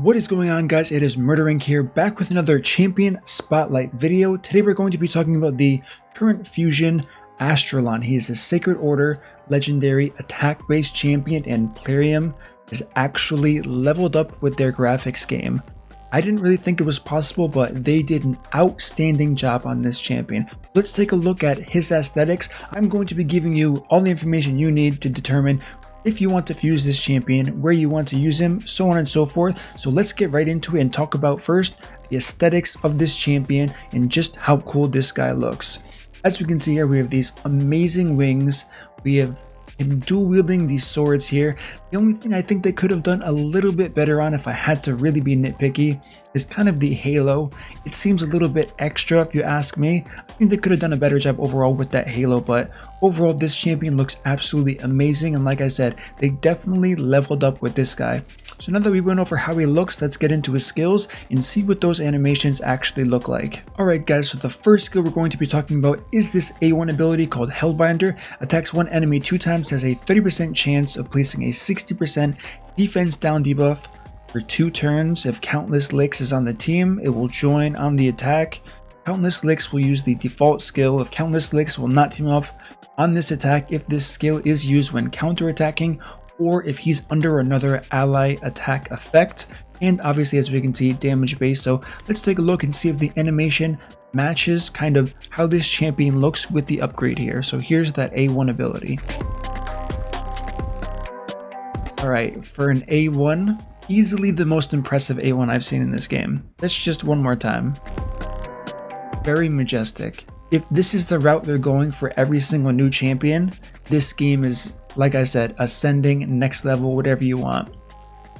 What is going on, guys? It is MurderInc here, back with another champion spotlight video. Today we're going to be talking about the current fusion Astralon. He is a Sacred Order legendary attack-based champion, and plarium is actually leveled up with their graphics game. I didn't really think it was possible, but they did an outstanding job on this champion. Let's take a look at his aesthetics. I'm going to be giving you all the information you need to determine if you want to fuse this champion, where you want to use him, so on and so forth. So let's get right into it and talk about first the aesthetics of this champion and just how cool this guy looks. As we can see here, we have these amazing wings. We have him dual wielding these swords here. The only thing I think they could have done a little bit better on, if I had to really be nitpicky, is kind of the halo. It seems a little bit extra if you ask me. I think they could have done a better job overall with that halo, but overall this champion looks absolutely amazing, and like I said, they definitely leveled up with this guy. So now that we went over how he looks, let's get into his skills and see what those animations actually look like. Alright guys, so the first skill we're going to be talking about is this A1 ability called Hellbinder. Attacks one enemy 2 times, has a 30% chance of placing a 60% defense down debuff for 2 turns. If Countless Licks is on the team, it will join on the attack. Countless Licks will use the default skill. If Countless Licks will not team up on this attack if this skill is used when counterattacking, or if he's under another ally attack effect. And obviously, as we can see, damage based. So let's take a look and see if the animation matches kind of how this champion looks with the upgrade here. So here's that A1 ability. Alright, for an A1, easily the most impressive A1 I've seen in this game. Let's just one more time. Very majestic. If this is the route they're going for every single new champion, this game is, like I said, ascending, next level, whatever you want.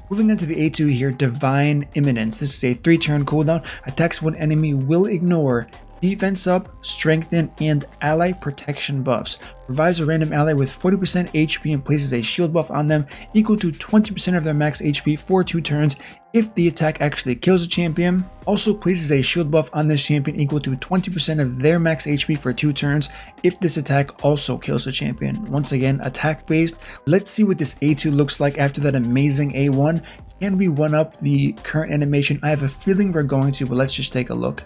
Moving on to the A2 here, Divine Imminence. This is a 3-turn cooldown. Attacks one enemy will ignore defense up, strengthen, and ally protection buffs. Revives a random ally with 40% HP and places a shield buff on them equal to 20% of their max HP for 2 turns if the attack actually kills a champion. Also places a shield buff on this champion equal to 20% of their max HP for 2 turns if this attack also kills a champion. Once again, attack based. Let's see what this A2 looks like after that amazing A1. Can we one up the current animation? I have a feeling we're going to, but let's just take a look.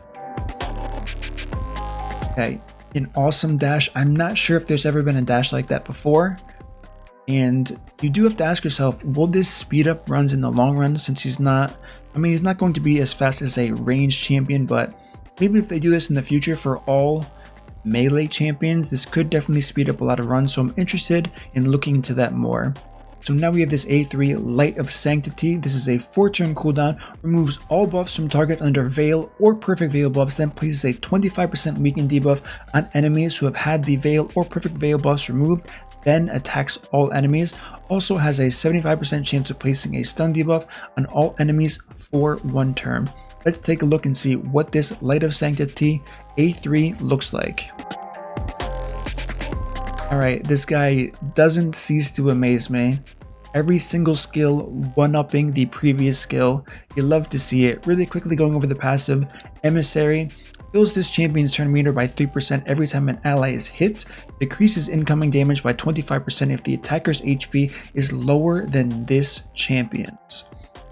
Okay, an awesome dash. I'm not sure if there's ever been a dash like that before. And you do have to ask yourself, will this speed up runs in the long run, since he's not going to be as fast as a ranged champion, but maybe if they do this in the future for all melee champions, this could definitely speed up a lot of runs. So I'm interested in looking into that more. So now we have this A3, Light of Sanctity. This is a 4-turn cooldown, removes all buffs from targets under Veil or Perfect Veil buffs, then places a 25% weaken debuff on enemies who have had the Veil or Perfect Veil buffs removed, then attacks all enemies. Also has a 75% chance of placing a stun debuff on all enemies for 1 turn. Let's take a look and see what this Light of Sanctity A3 looks like. Alright, this guy doesn't cease to amaze me. Every single skill one-upping the previous skill. You love to see it. Really quickly going over the passive, Emissary. Fills this champion's turn meter by 3% every time an ally is hit. Decreases incoming damage by 25% if the attacker's HP is lower than this champion's.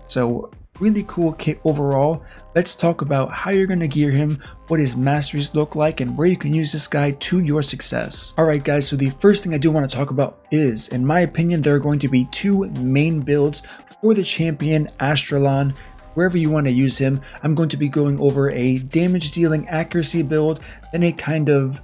So really cool kit overall. Let's talk about how you're going to gear him, what his masteries look like, and where you can use this guy to your success. Alright guys, so the first thing I do want to talk about is, in my opinion, there are going to be 2 main builds for the champion Astralon. Wherever you want to use him, I'm going to be going over a damage dealing accuracy build, then a kind of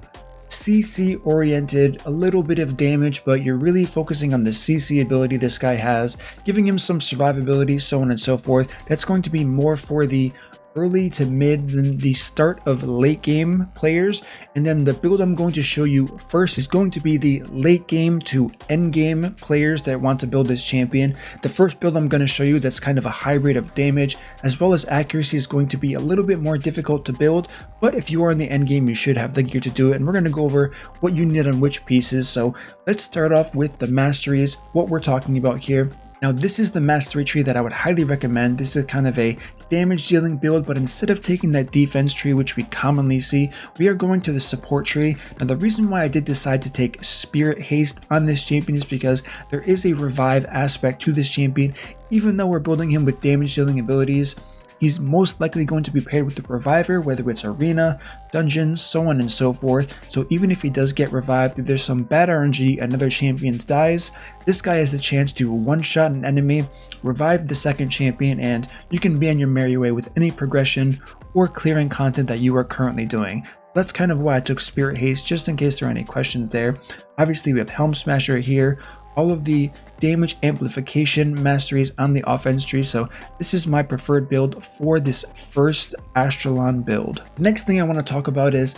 CC oriented, a little bit of damage, but you're really focusing on the CC ability this guy has, giving him some survivability, so on and so forth. That's going to be more for the early to mid than the start of late game players. And then the build I'm going to show you first is going to be the late game to end game players that want to build this champion. The first build I'm going to show you that's kind of a hybrid of damage as well as accuracy is going to be a little bit more difficult to build, but if you are in the end game you should have the gear to do it, and we're going to go over what you need on which pieces. So let's start off with the masteries, what we're talking about here. Now this is the mastery tree that I would highly recommend. This is kind of a damage dealing build, but instead of taking that defense tree, which we commonly see, we are going to the support tree. Now the reason why I did decide to take Spirit Haste on this champion is because there is a revive aspect to this champion. Even though we're building him with damage dealing abilities, he's most likely going to be paired with the reviver, whether it's arena, dungeons, so on and so forth. So even if he does get revived, if there's some bad RNG, another champion dies, this guy has the chance to one-shot an enemy, revive the second champion, and you can be on your merry way with any progression or clearing content that you are currently doing. That's kind of why I took Spirit Haste, just in case there are any questions there. Obviously we have Helm Smasher here, all of the damage amplification masteries on the offense tree, so this is my preferred build for this first Astralon build. Next thing I want to talk about is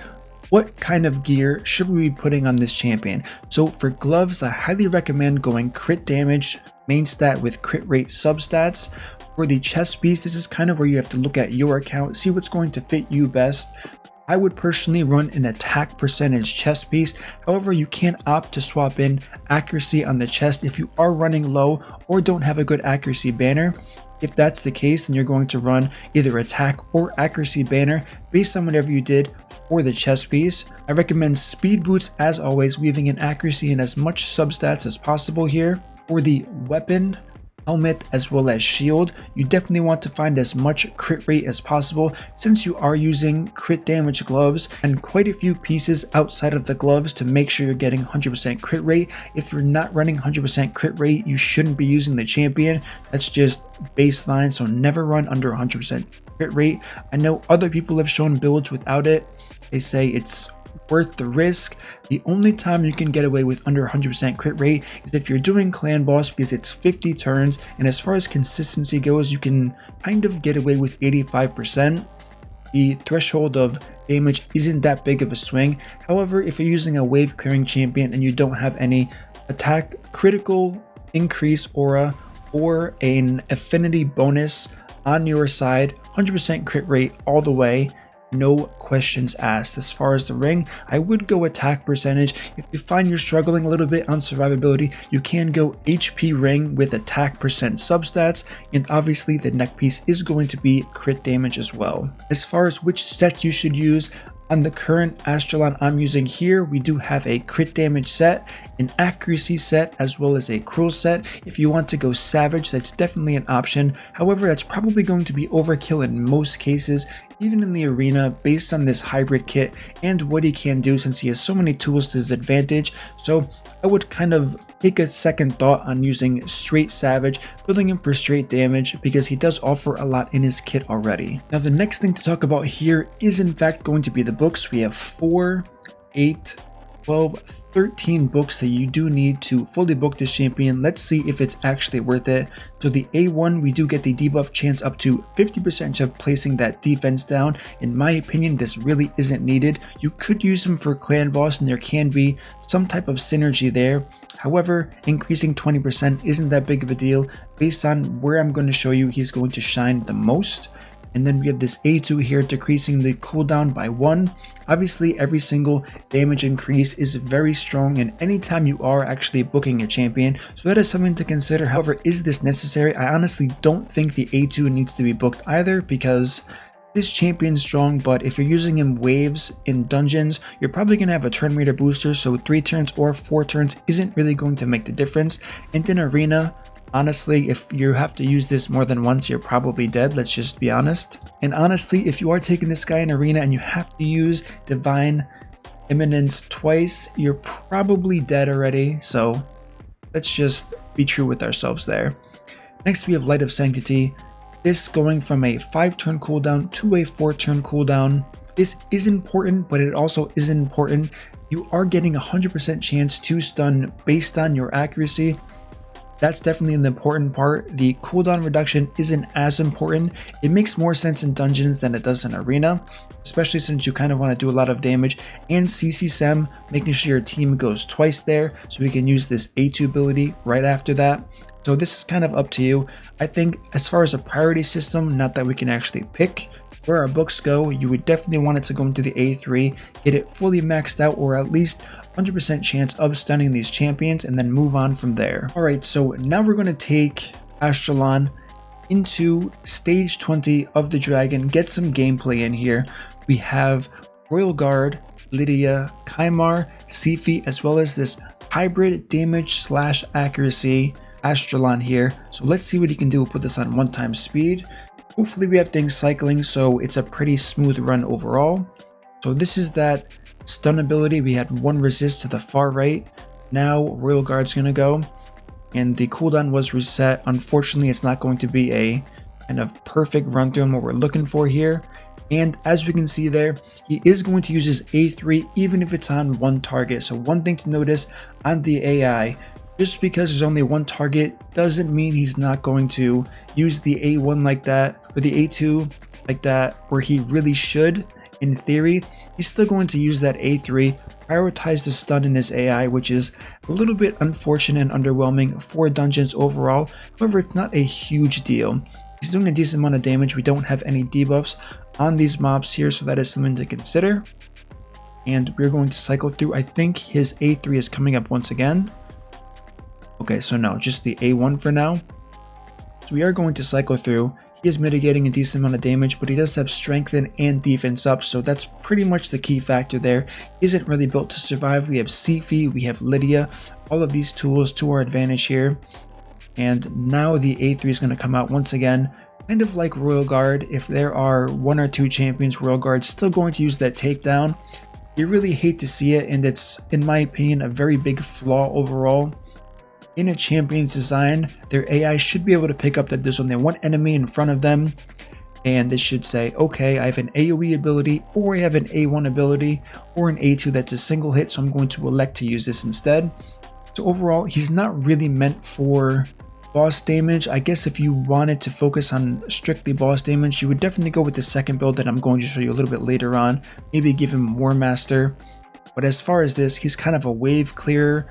what kind of gear should we be putting on this champion. So for gloves, I highly recommend going crit damage main stat with crit rate substats. For the chest piece, this is kind of where you have to look at your account, see what's going to fit you best. I would personally run an attack percentage chest piece. However, you can opt to swap in accuracy on the chest if you are running low or don't have a good accuracy banner. If that's the case, then you're going to run either attack or accuracy banner based on whatever you did for the chest piece. I recommend speed boots as always, weaving in accuracy and as much substats as possible here. For the weapon, helmet, as well as shield, you definitely want to find as much crit rate as possible since you are using crit damage gloves, and quite a few pieces outside of the gloves to make sure you're getting 100% crit rate. If you're not running 100% crit rate, you shouldn't be using the champion. That's just baseline, so never run under 100% crit rate. I know other people have shown builds without it. They say it's worth the risk. The only time you can get away with under 100% crit rate is if you're doing clan boss, because it's 50 turns, and as far as consistency goes, you can kind of get away with 85%. The threshold of damage isn't that big of a swing. However, if you're using a wave clearing champion and you don't have any attack critical increase aura or an affinity bonus on your side, 100% crit rate all the way, no questions asked. As far as the ring, I would go attack percentage. If you find you're struggling a little bit on survivability, you can go HP ring with attack percent substats, and obviously the neck piece is going to be crit damage as well. As far as which set you should use, on the current Astralon I'm using here, we do have a crit damage set, an accuracy set, as well as a cruel set. If you want to go savage, that's definitely an option. However, that's probably going to be overkill in most cases, even in the arena, based on this hybrid kit and what he can do since he has so many tools to his advantage. So I would kind of take a second thought on using straight savage, building him for straight damage, because he does offer a lot in his kit already. Now the next thing to talk about here is in fact going to be the books. We have 4, 8, 12, 13 books that you do need to fully book this champion. Let's see if it's actually worth it. So the A1, we do get the debuff chance up to 50% of placing that defense down. In my opinion, this really isn't needed. You could use him for clan boss and there can be some type of synergy there. However, increasing 20% isn't that big of a deal based on where I'm going to show you he's going to shine the most. And then we have this A2 here, decreasing the cooldown by 1. Obviously, every single damage increase is very strong, and anytime you are actually booking a champion, so that is something to consider. However, is this necessary? I honestly don't think the A2 needs to be booked either, because this champion's strong, but if you're using him waves in dungeons, you're probably going to have a turn meter booster, so 3 turns or 4 turns isn't really going to make the difference. And in arena, honestly, if you have to use this more than once, you're probably dead. Let's just be honest. And honestly, if you are taking this guy in arena and you have to use Divine Imminence twice, you're probably dead already. So let's just be true with ourselves there. Next, we have Light of Sanctity. This going from a 5-turn cooldown to a 4-turn cooldown. This is important, but it also isn't important. You are getting a 100% chance to stun based on your accuracy. That's definitely an important part. The cooldown reduction isn't as important. It makes more sense in dungeons than it does in arena, especially since you kind of want to do a lot of damage. And CC Sem, making sure your team goes twice there, so we can use this A2 ability right after that. So this is kind of up to you. I think as far as a priority system, not that we can actually pick where our books go, you would definitely want it to go into the A3, get it fully maxed out, or at least 100% chance of stunning these champions, and then move on from there. Alright, so now we're going to take Astralon into stage 20 of the dragon, get some gameplay in here. We have Royal Guard, Lydia, Kymar, Sifi, as well as this hybrid damage slash accuracy Astralon here. So let's see what he can do. We'll put this on 1x speed. Hopefully we have things cycling, so it's a pretty smooth run overall. So this is that stun ability. We had 1 resist to the far right. Now Royal Guard's gonna go, and the cooldown was reset. Unfortunately, it's not going to be a kind of perfect run through on what we're looking for here. And as we can see there, he is going to use his A3 even if it's on 1 target. So one thing to notice on the AI, just because there's only 1 target doesn't mean he's not going to use the A1 like that, or the A2 like that, where he really should. In theory, he's still going to use that A3, prioritize the stun in his AI, which is a little bit unfortunate and underwhelming for dungeons overall. However, it's not a huge deal. He's doing a decent amount of damage. We don't have any debuffs on these mobs here, so that is something to consider. And we're going to cycle through. I think his A3 is coming up once again. Okay, so no, just the A1 for now. So we are going to cycle through. He is mitigating a decent amount of damage, but he does have strengthen and defense up, so that's pretty much the key factor there. He isn't really built to survive. We have Sifi, we have Lydia, all of these tools to our advantage here. And now the A3 is going to come out once again, kind of like Royal Guard. If there are 1 or 2 champions, Royal Guard's still going to use that takedown. You really hate to see it, and it's, in my opinion, a very big flaw overall. In a champion's design, their AI should be able to pick up that there's only 1 enemy in front of them, and it should say, okay, I have an AoE ability, or I have an A1 ability, or an A2 that's a single hit, so I'm going to elect to use this instead. So overall, he's not really meant for boss damage. I guess if you wanted to focus on strictly boss damage, you would definitely go with the second build that I'm going to show you a little bit later on, maybe give him War Master. But as far as this, he's kind of a wave clearer,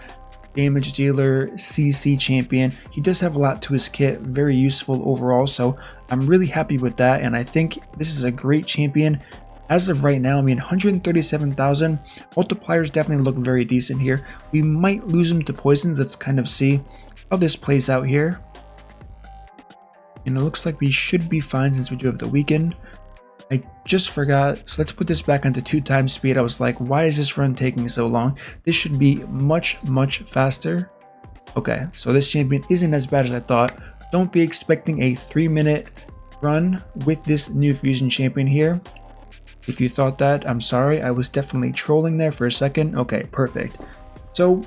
damage dealer, CC champion. He does have a lot to his kit, very useful overall, so I'm really happy with that, and I think this is a great champion. As of right now, I mean, 137,000 multipliers definitely look very decent here. We might lose him to poisons. Let's kind of see how this plays out here. And it looks like we should be fine since we do have the weaken. I just forgot, so let's put this back onto 2x speed. I was like, why is this run taking so long? This should be much faster. Okay, so this champion isn't as bad as I thought. Don't be expecting a 3-minute run with this new fusion champion here. If you thought that, I'm sorry, I was definitely trolling there for a second. Okay, perfect. So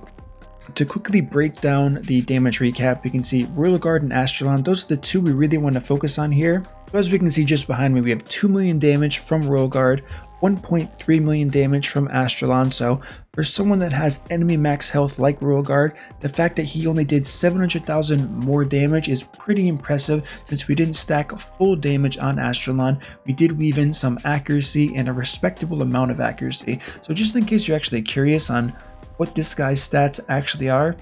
to quickly break down the damage recap, you can see Royal Guard and Astralon. Those are the 2 we really want to focus on here. So as we can see just behind me, we have 2 million damage from Royal Guard, 1.3 million damage from Astralon. So for someone that has enemy max health like Royal Guard, the fact that he only did 700,000 more damage is pretty impressive, since we didn't stack full damage on Astralon. We did weave in some accuracy and a respectable amount of accuracy. So just in case you're actually curious on what this guy's stats actually are,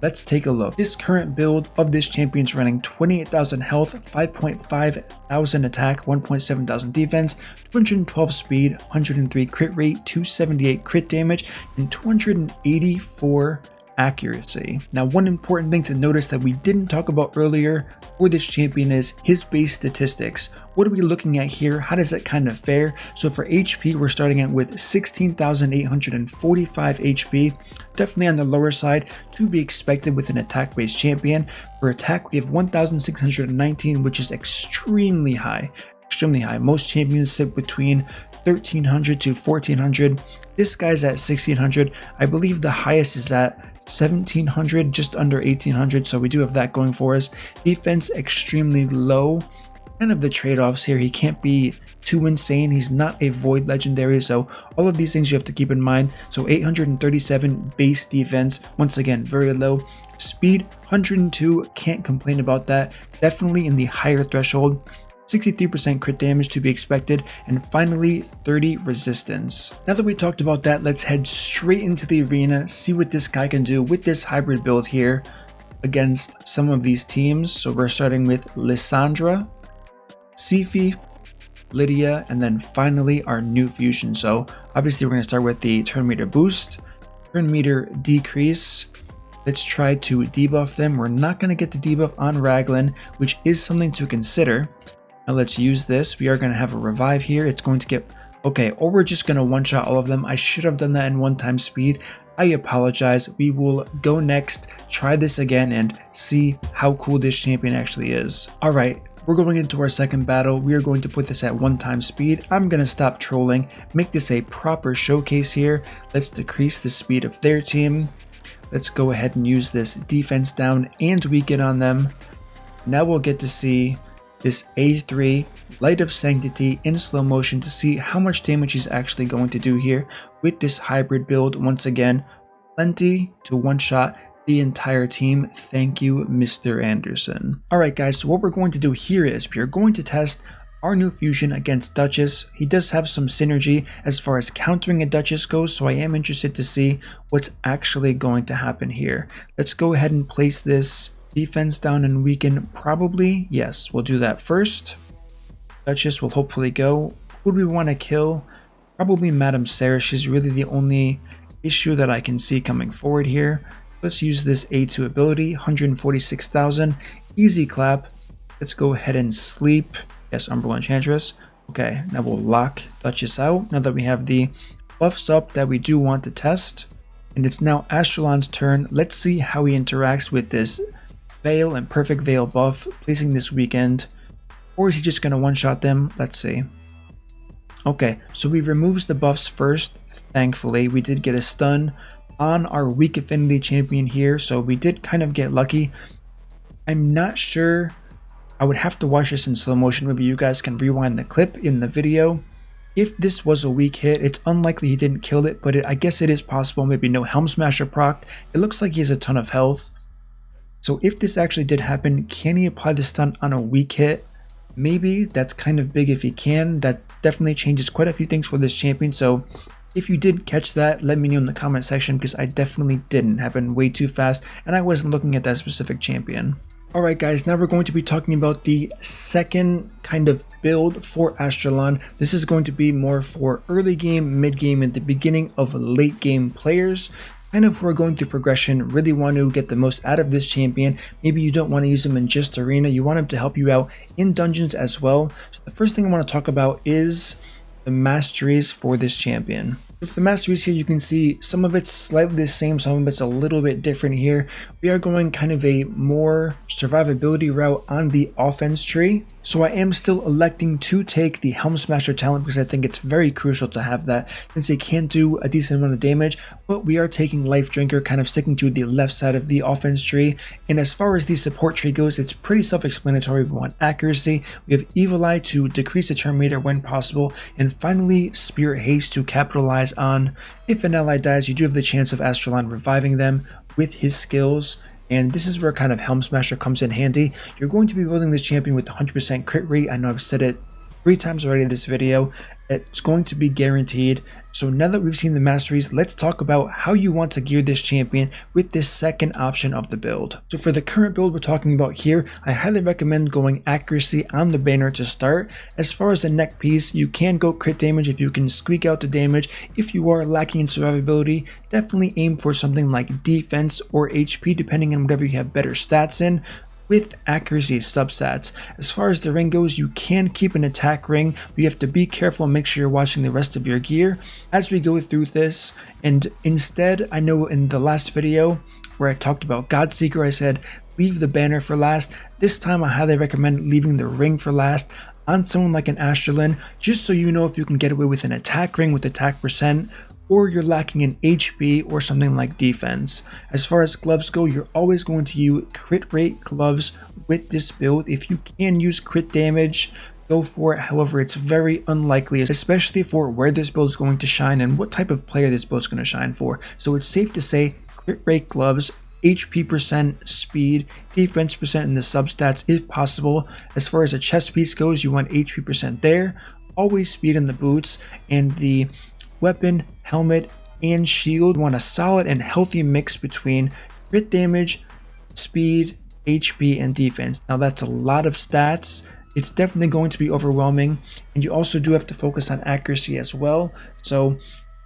let's take a look. This current build of this champion's running 28,000 health, 5.5 thousand attack, 1.7 thousand defense, 212 speed, 103 crit rate, 278 crit damage, and 284 accuracy. Now, one important thing to notice that we didn't talk about earlier for this champion is his base statistics. What are we looking at here? How does that kind of fare? So for HP, we're starting out with 16,845 HP, definitely on the lower side to be expected with an attack-based champion. For attack, we have 1,619, which is extremely high. Most champions sit between 1,300 to 1,400. This guy's at 1,600. I believe the highest is at 1,700, just under 1,800, so we do have that going for us. Defense extremely low. Kind of the trade-offs here. He can't be too insane. He's not a void legendary, so all of these things you have to keep in mind. So 837 base defense, once again very low. Speed 102, can't complain about that. Definitely in the higher threshold. 63% crit damage to be expected, and finally 30 resistance. Now that we talked about that, let's head straight into the arena, see what this guy can do with this hybrid build here against some of these teams. So we're starting with Lissandra, Sifi, Lydia, and then finally our new fusion. So obviously we're going to start with the turn meter boost, turn meter decrease, Let's try to debuff them. We're not going to get the debuff on Raglan, which is something to consider. Now let's use this. We are going to have a revive here. It's going to get... Okay, or we're just going to one-shot all of them. I should have done that in one-time speed. I apologize. We will go next, try this again, and see how cool this champion actually is. Alright, we're going into our second battle. We are going to put this at one-time speed. I'm going to stop trolling, make this a proper showcase here. Let's decrease the speed of their team. Let's go ahead and use this defense down and weaken on them. Now we'll get to see this A3 Light of Sanctity in slow motion to see how much damage he's actually going to do here with this hybrid build. Once again, plenty to one-shot the entire team. Thank you, Mr. Anderson. Alright guys, so what we're going to do here is we are going to test our new fusion against Duchess. He does have some synergy as far as countering a Duchess goes, so I am interested to see what's actually going to happen here. Let's go ahead and place this defense down and weaken. Probably, yes, we'll do that first. Duchess will hopefully go. Who do we want to kill? Probably Madame Sarah. She's really the only issue that I can see coming forward here. Let's use this A2 ability, 146,000. Easy clap. Let's go ahead and sleep. Yes, Umbral Enchantress. Okay, now we'll lock Duchess out now that we have the buffs up that we do want to test. And it's now Astralon's turn. Let's see how he interacts with this Veil and Perfect Veil buff, placing this weekend. Or is he just going to one-shot them? Let's see. Okay, so he removes the buffs first. Thankfully, we did get a stun on our weak affinity champion here, so we did kind of get lucky. I'm not sure. I would have to watch this in slow motion. Maybe you guys can rewind the clip in the video. If this was a weak hit, it's unlikely he didn't kill it, but I guess it is possible. Maybe no Helm Smasher procced. It looks like he has a ton of health. So if this actually did happen, can he apply the stun on a weak hit? Maybe. That's kind of big if he can. That definitely changes quite a few things for this champion. So if you did catch that, let me know in the comment section, because I definitely didn't. It happened way too fast and I wasn't looking at that specific champion. Alright guys, now we're going to be talking about the second kind of build for Astralon. This is going to be more for early game, mid game, and the beginning of late game players. Kind of who are going through progression, really want to get the most out of this champion. Maybe you don't want to use him in just arena, you want him to help you out in dungeons as well. So the first thing I want to talk about is the masteries for this champion. With the masteries here, you can see some of it's slightly the same, some of it's a little bit different here. We are going kind of a more survivability route on the offense tree. So I am still electing to take the Helm Smasher talent because I think it's very crucial to have that, since it can do a decent amount of damage. But we are taking Life Drinker, kind of sticking to the left side of the offense tree. And as far as the support tree goes, it's pretty self-explanatory. We want accuracy, we have Evil Eye to decrease the turn meter when possible, and finally Spirit Haste to capitalize on if an ally dies. You do have the chance of Astralon reviving them with his skills. And this is where kind of Helm Smasher comes in handy. You're going to be building this champion with 100% crit rate. I know I've said it 3 times already in this video. It's going to be guaranteed. So now that we've seen the masteries, let's talk about how you want to gear this champion with this second option of the build. So for the current build we're talking about here, I highly recommend going accuracy on the banner to start. As far as the neck piece, you can go crit damage if you can squeak out the damage. If you are lacking in survivability, definitely aim for something like defense or HP, depending on whatever you have better stats in, with accuracy substats. As far as the ring goes, you can keep an attack ring, but you have to be careful and make sure you're watching the rest of your gear as we go through this. And instead, I know in the last video where I talked about Godseeker, I said leave the banner for last. This time I highly recommend leaving the ring for last on someone like an Astralon, just so you know if you can get away with an attack ring with attack percent, or you're lacking in HP or something like defense. As far as gloves go, you're always going to use crit rate gloves with this build. If you can use crit damage, go for it. However, it's very unlikely, especially for where this build is going to shine and what type of player this build is going to shine for. So it's safe to say crit rate gloves, HP percent, speed, defense percent in the substats if possible. As far as a chest piece goes, you want HP percent there, always speed in the boots, and the weapon, helmet, and shield. You want a solid and healthy mix between crit damage, speed, HP, and defense. Now that's a lot of stats. It's definitely going to be overwhelming, and you also do have to focus on accuracy as well. So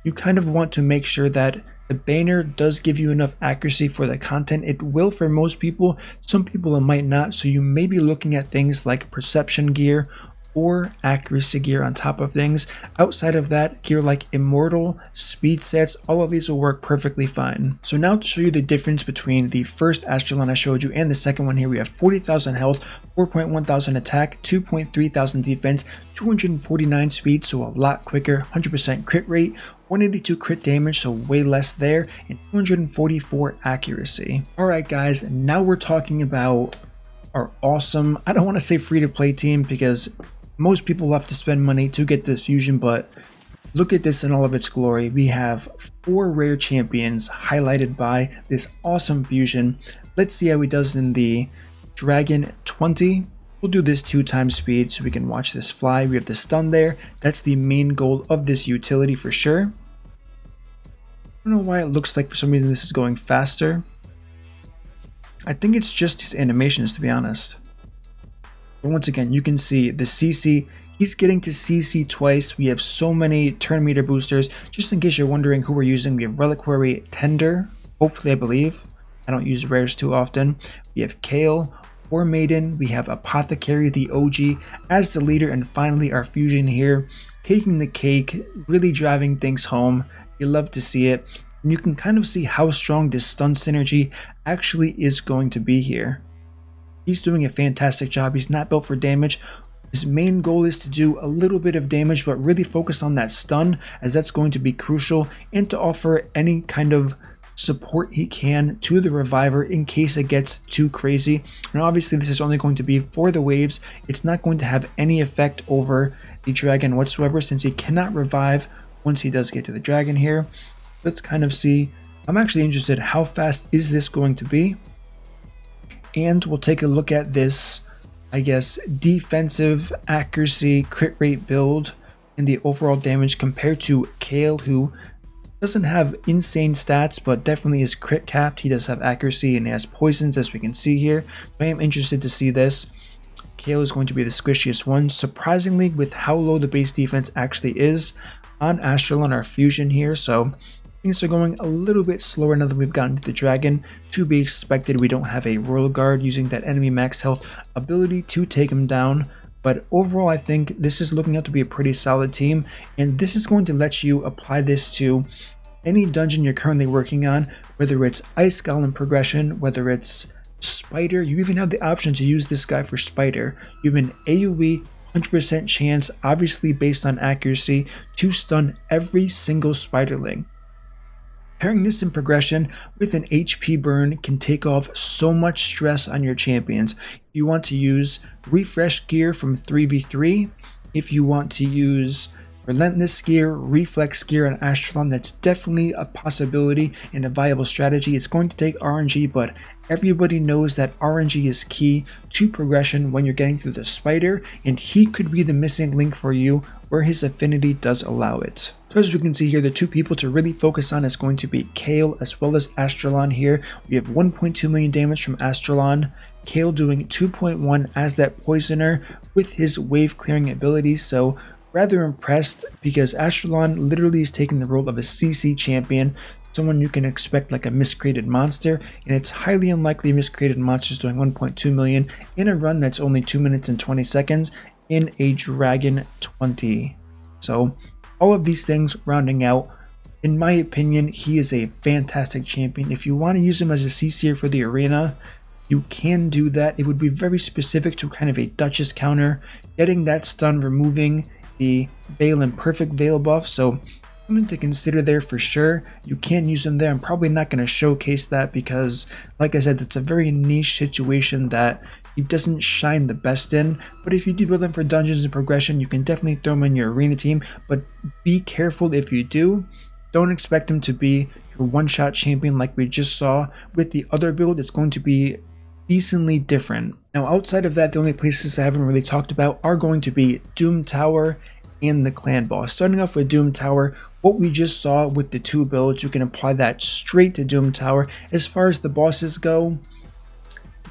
you kind of want to make sure that the banner does give you enough accuracy for the content. It will for most people, some people it might not, so you may be looking at things like perception gear or accuracy gear on top of things. Outside of that, gear like immortal, speed sets, all of these will work perfectly fine. So now to show you the difference between the first Astralon I showed you and the second one here, we have 40,000 health, 4.1 thousand attack, 2.3 thousand defense, 249 speed, so a lot quicker, 100% crit rate, 182 crit damage, so way less there, and 244 accuracy. Alright guys, now we're talking about our awesome, I don't want to say free to play team because most people will have to spend money to get this fusion, but look at this in all of its glory. We have 4 rare champions highlighted by this awesome fusion. Let's see how he does in the Dragon 20. We'll do this 2 times speed so we can watch this fly. We have the stun there. That's the main goal of this utility for sure. I don't know why it looks like for some reason this is going faster. I think it's just his animations, to be honest. But once again, you can see the CC, he's getting to CC twice. We have so many turn meter boosters. Just in case you're wondering who we're using, we have Reliquary Tender, hopefully I believe. I don't use rares too often. We have Kale, War Maiden, we have Apothecary, the OG, as the leader, and finally our fusion here, taking the cake, really driving things home. You love to see it. And you can kind of see how strong this stun synergy actually is going to be here. He's doing a fantastic job. He's not built for damage. His main goal is to do a little bit of damage, but really focus on that stun, as that's going to be crucial, and to offer any kind of support he can to the reviver in case it gets too crazy. And obviously this is only going to be for the waves. It's not going to have any effect over the dragon whatsoever, since he cannot revive once he does get to the dragon here. Let's kind of see. I'm actually interested, how fast is this going to be? And we'll take a look at this, I guess, defensive accuracy crit rate build and the overall damage compared to Kale, who doesn't have insane stats but definitely is crit capped. He does have accuracy and he has poisons, as we can see here. I am interested to see this. Kale is going to be the squishiest one, surprisingly, with how low the base defense actually is on Astralon, our fusion here. So things are going a little bit slower now that we've gotten to the dragon. To be expected, we don't have a Royal Guard using that enemy max health ability to take him down. But overall, I think this is looking out to be a pretty solid team. And this is going to let you apply this to any dungeon you're currently working on, whether it's Ice Golem progression, whether it's Spider. You even have the option to use this guy for Spider. You have an AoE 100% chance, obviously based on accuracy, to stun every single spiderling. Pairing this in progression with an HP burn can take off so much stress on your champions. If you want to use refresh gear from 3v3, if you want to use relentless gear, reflex gear on Astralon, that's definitely a possibility and a viable strategy. It's going to take RNG, but everybody knows that RNG is key to progression when you're getting through the spider, and he could be the missing link for you where his affinity does allow it. So as we can see here, the 2 people to really focus on is going to be Kale as well as Astralon here. We have 1.2 million damage from Astralon. Kale doing 2.1 as that poisoner with his wave clearing abilities. So rather impressed, because Astralon literally is taking the role of a CC champion, someone you can expect like a miscreated monster, and it's highly unlikely miscreated monsters doing 1.2 million in a run that's only 2 minutes and 20 seconds in a Dragon 20. So all of these things rounding out, in my opinion, he is a fantastic champion. If you want to use him as a CC'er for the arena, you can do that. It would be very specific to kind of a Duchess counter, getting that stun, removing the Veil and Perfect Veil buff. So something to consider there for sure. You can use them there. I'm probably not going to showcase that because, like I said, it's a very niche situation that he doesn't shine the best in. But if you do build them for dungeons and progression, you can definitely throw them in your arena team. But be careful if you do. Don't expect him to be your one-shot champion like we just saw with the other build. It's going to be decently different. Now, outside of that, the only places I haven't really talked about are going to be Doom Tower and the clan boss. Starting off with Doom Tower, what we just saw with the 2 builds, you can apply that straight to Doom Tower. As far as the bosses go,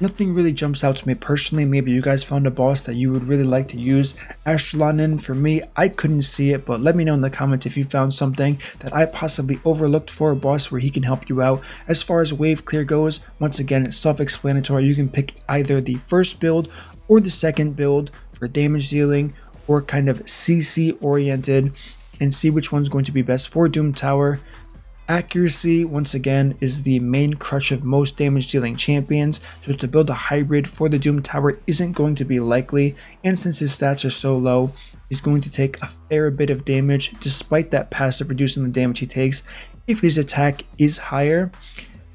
Nothing really jumps out to me personally. Maybe you guys found a boss that you would really like to use Astralon in. For me, I couldn't see it, but let me know in the comments if you found something that I possibly overlooked for a boss where he can help you out. As far as wave clear goes, once again, it's self-explanatory. You can pick either the first build or the second build for damage dealing or kind of CC oriented, and see which one's going to be best for Doom Tower. Accuracy, once again, is the main crutch of most damage dealing champions, so to build a hybrid for the Doom Tower isn't going to be likely, and since his stats are so low, he's going to take a fair bit of damage despite that passive reducing the damage he takes if his attack is higher.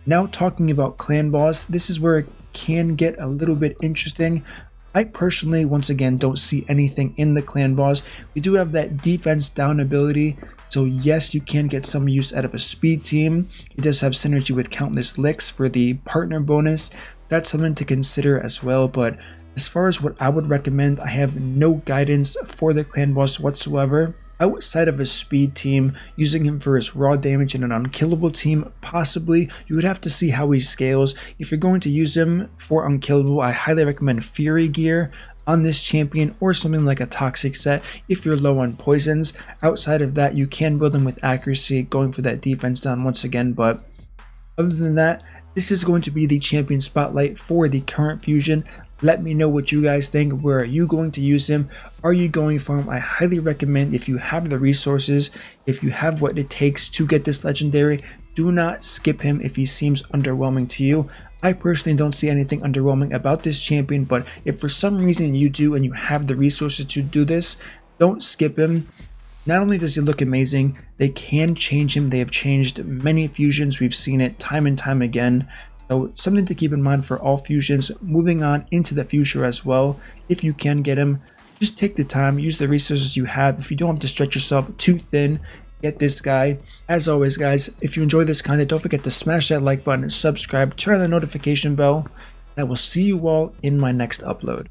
Now talking about clan boss, this is where it can get a little bit interesting. I personally, once again, don't see anything in the clan boss. We do have that defense down ability, so yes, you can get some use out of a speed team. It does have synergy with Countless Licks for the partner bonus. That's something to consider as well, but as far as what I would recommend, I have no guidance for the clan boss whatsoever. Outside of a speed team, using him for his raw damage in an unkillable team, possibly. You would have to see how he scales. If you're going to use him for unkillable, I highly recommend Fury gear on this champion or something like a toxic set if you're low on poisons. Outside of that, you can build him with accuracy, going for that defense down once again, but other than that, this is going to be the champion spotlight for the current fusion. Let me know what you guys think. Where are you going to use him? Are you going for him? I highly recommend, if you have the resources, if you have what it takes to get this legendary, do not skip him if he seems underwhelming to you. I personally don't see anything underwhelming about this champion, but if for some reason you do and you have the resources to do this, don't skip him. Not only does he look amazing, they can change him. They have changed many fusions. We've seen it time and time again. So something to keep in mind for all fusions. Moving on into the future as well, if you can get him, just take the time, use the resources you have. If you don't have to stretch yourself too thin, get this guy. As always, guys, if you enjoy this content, don't forget to smash that like button and subscribe, turn on the notification bell, and I will see you all in my next upload.